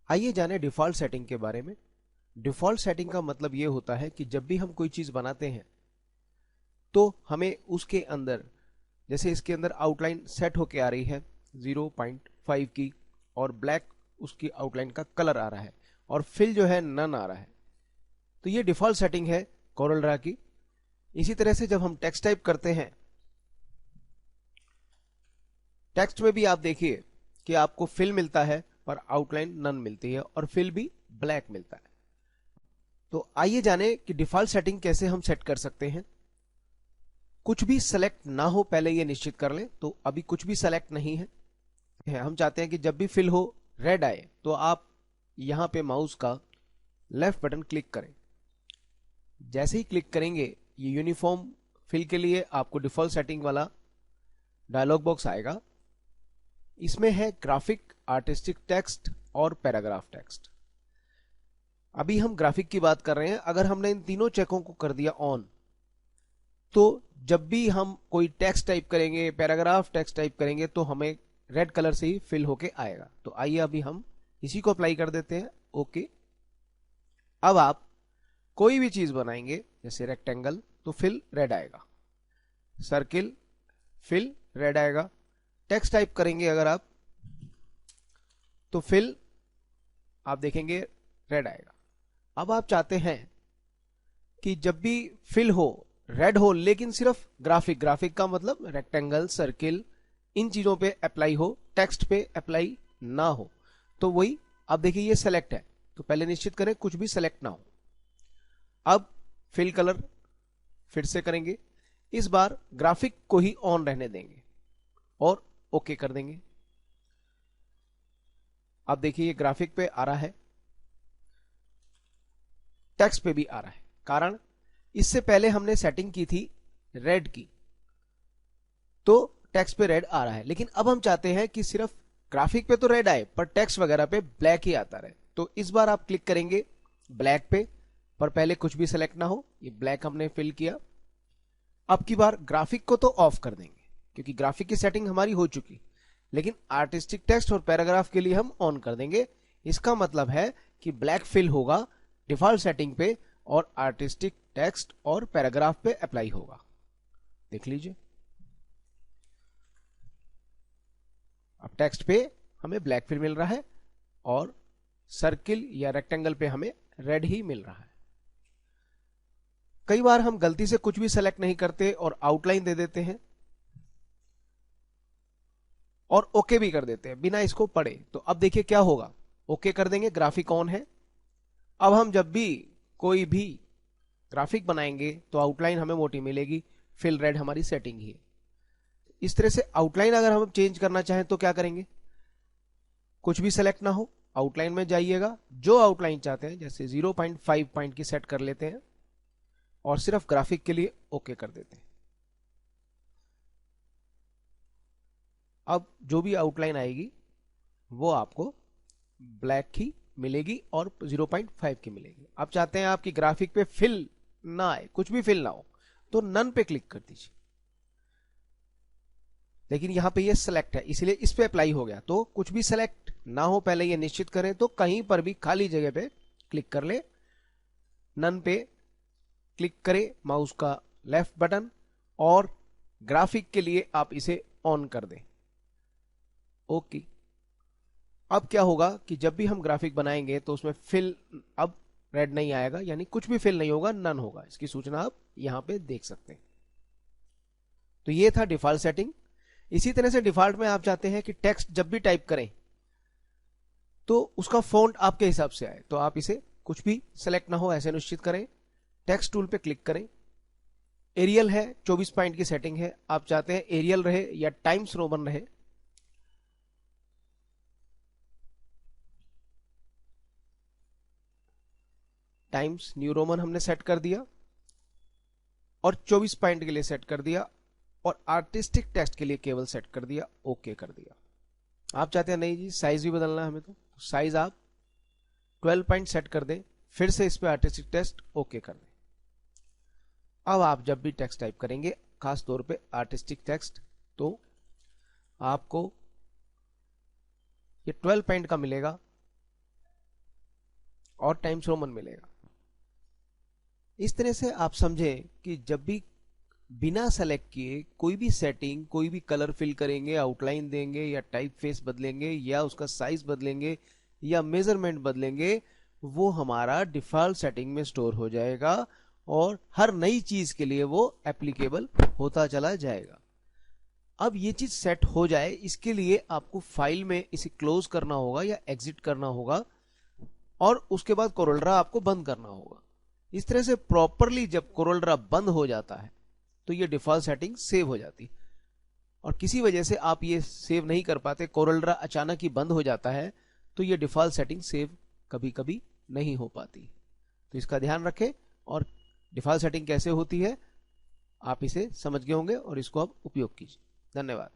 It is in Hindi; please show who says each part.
Speaker 1: आइए जाने डिफ़ॉल्ट सेटिंग के बारे में। डिफ़ॉल्ट सेटिंग का मतलब ये होता है कि जब भी हम कोई चीज़ बनाते हैं तो हमें उसके अंदर, जैसे इसके अंदर आउटलाइन सेट होके आ रही है 0.5 की, और ब्लैक उसकी आउटलाइन का कलर आ रहा है, और फिल जो है नन आ रहा है। तो ये डिफ़ॉल्ट सेटिंग है कोरल ड्रा की। इसी तरह से जब हम टेक्स्ट टाइप करते हैं, टेक्स्ट में भी आप देखिए कि आपको फिल मिलता है पर आउटलाइन नन मिलती है, और फिल भी ब्लैक मिलता है। तो आइए जाने कि डिफ़ॉल्ट सेटिंग कैसे हम सेट कर सकते हैं। कुछ भी सेलेक्ट ना हो पहले ये निश्चित कर लें। तो अभी कुछ भी सेलेक्ट नहीं है। हम चाहते हैं कि जब भी फिल हो रेड आए, तो आप यहां पे माउस का लेफ्ट बटन क्लिक करें। जैसे ही क्लिक करेंगे ये यूनिफॉर्म फिल के लिए आपको डिफ़ॉल्ट सेटिंग वाला डायलॉग बॉक्स आएगा। इसमें है ग्राफिक, आर्टिस्टिक टेक्स्ट और पैराग्राफ टेक्स्ट। अभी हम ग्राफिक की बात कर रहे हैं। अगर हमने इन तीनों चेकों को कर दिया ऑन, तो जब भी हम कोई टेक्स्ट टाइप करेंगे, पैराग्राफ टेक्स्ट टाइप करेंगे, तो हमें रेड कलर से ही फिल होके आएगा। तो आइए अभी हम इसी को अप्लाई कर देते हैं। ओके। अब आप कोई भी चीज बनाएंगे, जैसे रेक्टेंगल, तो फिल रेड आएगा। सर्किल, फिल रेड आएगा। टेक्स्ट टाइप करेंगे अगर आप, तो फिल आप देखेंगे रेड आएगा। अब आप चाहते हैं कि जब भी फिल हो रेड हो, लेकिन सिर्फ ग्राफिक, ग्राफिक का मतलब रेक्टेंगल, सर्किल, इन चीजों पे अप्लाई हो, टेक्स्ट पे अप्लाई ना हो। तो वही, अब देखिए ये सेलेक्ट है, तो पहले निश्चित करें कुछ भी सेलेक्ट ना हो। अब फिल कलर फिर से करेंगे। इस बार ग्राफिक को ही ऑन रहने देंगे और ओके कर देंगे। अब देखिए ये ग्राफिक पे आ रहा है, टेक्स्ट पे भी आ रहा है। कारण, इससे पहले हमने सेटिंग की थी रेड की, तो टेक्स्ट पे रेड आ रहा है। लेकिन अब हम चाहते हैं कि सिर्फ ग्राफिक पे तो रेड आए पर टेक्स्ट वगैरह पे ब्लैक ही आता रहे। तो इस बार आप क्लिक करेंगे ब्लैक पे, पर पहले कुछ भी सेलेक्ट ना हो। ये ब्लैक हमने फिल किया। अब की बार ग्राफिक को तो ऑफ कर देंगे, क्योंकि ग्राफिक की सेटिंग हमारी हो चुकी। लेकिन आर्टिस्टिक टेक्स्ट और पैराग्राफ के लिए हम ऑन कर देंगे। इसका मतलब है कि ब्लैक फिल होगा डिफॉल्ट सेटिंग पे, और आर्टिस्टिक टेक्स्ट और पैराग्राफ पे अप्लाई होगा। देख लीजिए, अब टेक्स्ट पे हमें ब्लैक फिल मिल रहा है, और सर्किल या रेक्टेंगल पे हमें रेड ही मिल रहा है। कई बार हम गलती से कुछ भी सेलेक्ट नहीं करते और आउटलाइन दे देते हैं, और ओके भी कर देते हैं बिना इसको पढ़े। तो अब देखिए क्या होगा। ओके कर देंगे, ग्राफिक ऑन है। अब हम जब भी कोई भी ग्राफिक बनाएंगे तो आउटलाइन हमें मोटी मिलेगी, फिल रेड हमारी सेटिंग ही है। इस तरह से आउटलाइन अगर हम चेंज करना चाहें तो क्या करेंगे, कुछ भी सेलेक्ट ना हो, आउटलाइन में जाइएगा, जो आउटलाइन चाहते हैं, जैसे 0.5 पॉइंट की सेट कर लेते हैं, और सिर्फ ग्राफिक के लिए ओके कर देते हैं। अब जो भी आउटलाइन आएगी वो आपको ब्लैक की मिलेगी और 0.5 की मिलेगी। आप चाहते हैं आपकी ग्राफिक पे फिल ना आए, कुछ भी फिल ना हो, तो नन पे क्लिक कर दीजिए। लेकिन यहां पे ये सेलेक्ट है, इसलिए इस पे अप्लाई हो गया। तो कुछ भी सेलेक्ट ना हो पहले ये निश्चित करें, तो कहीं पर भी खाली जगह पे क्लिक कर ले, नन पे क्लिक करें माउस का लेफ्ट बटन, और ग्राफिक के लिए आप इसे ऑन कर दें। ओके। अब क्या होगा कि जब भी हम ग्राफिक बनाएंगे तो उसमें फिल अब रेड नहीं आएगा, यानी कुछ भी फिल नहीं होगा, नन होगा। इसकी सूचना आप यहां पे देख सकते हैं। तो ये था डिफॉल्ट सेटिंग। इसी तरह से डिफॉल्ट में आप चाहते हैं कि टेक्स्ट जब भी टाइप करें तो उसका फॉन्ट आपके हिसाब से आए, तो आप इसे कुछ भी सेलेक्ट ना हो ऐसे निश्चित करें। टेक्स्ट टूल पे क्लिक करें। एरियल है, 24 पॉइंट की सेटिंग है। आप चाहते हैं एरियल रहे या टाइम्स रोमन रहे, टाइम्स न्यू रोमन हमने सेट कर दिया, और 24 पॉइंट के लिए सेट कर दिया, और आर्टिस्टिक टेक्स्ट के लिए केवल सेट कर दिया, ओके कर दिया। आप चाहते हैं नहीं जी साइज भी बदलना है हमें, तो साइज आप 12 पॉइंट सेट कर दें, फिर से इस पे आर्टिस्टिक टेक्स्ट ओके कर दें। अब आप जब भी टेक्स्ट टाइप करेंगे, खास तौर पे आर्टिस्टिक टेक्स्ट, तो आपको ये 12 पॉइंट का मिलेगा, और टाइम्स रोमन मिलेगा। इस तरह से आप समझें कि जब भी बिना सेलेक्ट किए कोई भी सेटिंग, कोई भी कलर फिल करेंगे, आउटलाइन देंगे या टाइप फेस बदलेंगे या उसका साइज बदलेंगे या मेजरमेंट बदलेंगे, वो हमारा डिफॉल्ट सेटिंग में स्टोर हो जाएगा और हर नई चीज के लिए वो एप्लीकेबल होता चला जाएगा। अब ये चीज सेट हो जाए, इसके लिए आपको फाइल में इसे क्लोज करना होगा या एग्जिट करना होगा और उसके बाद कोरोल्ड्रा आपको बंद करना होगा। इस तरह से प्रॉपरली जब कोरोल्ड्रा बंद हो जाता है तो ये डिफॉल्ट सेटिंग सेव हो जाती है। और किसी वजह से आप ये सेव नहीं कर पाते, कोरोल्ड्रा अचानक ही बंद हो जाता है, तो ये डिफॉल्ट सेटिंग सेव कभी कभी नहीं हो पाती। तो इसका ध्यान रखें और डिफॉल्ट सेटिंग कैसे होती है आप इसे समझ गए होंगे और इसको आप उपयोग कीजिए। धन्यवाद।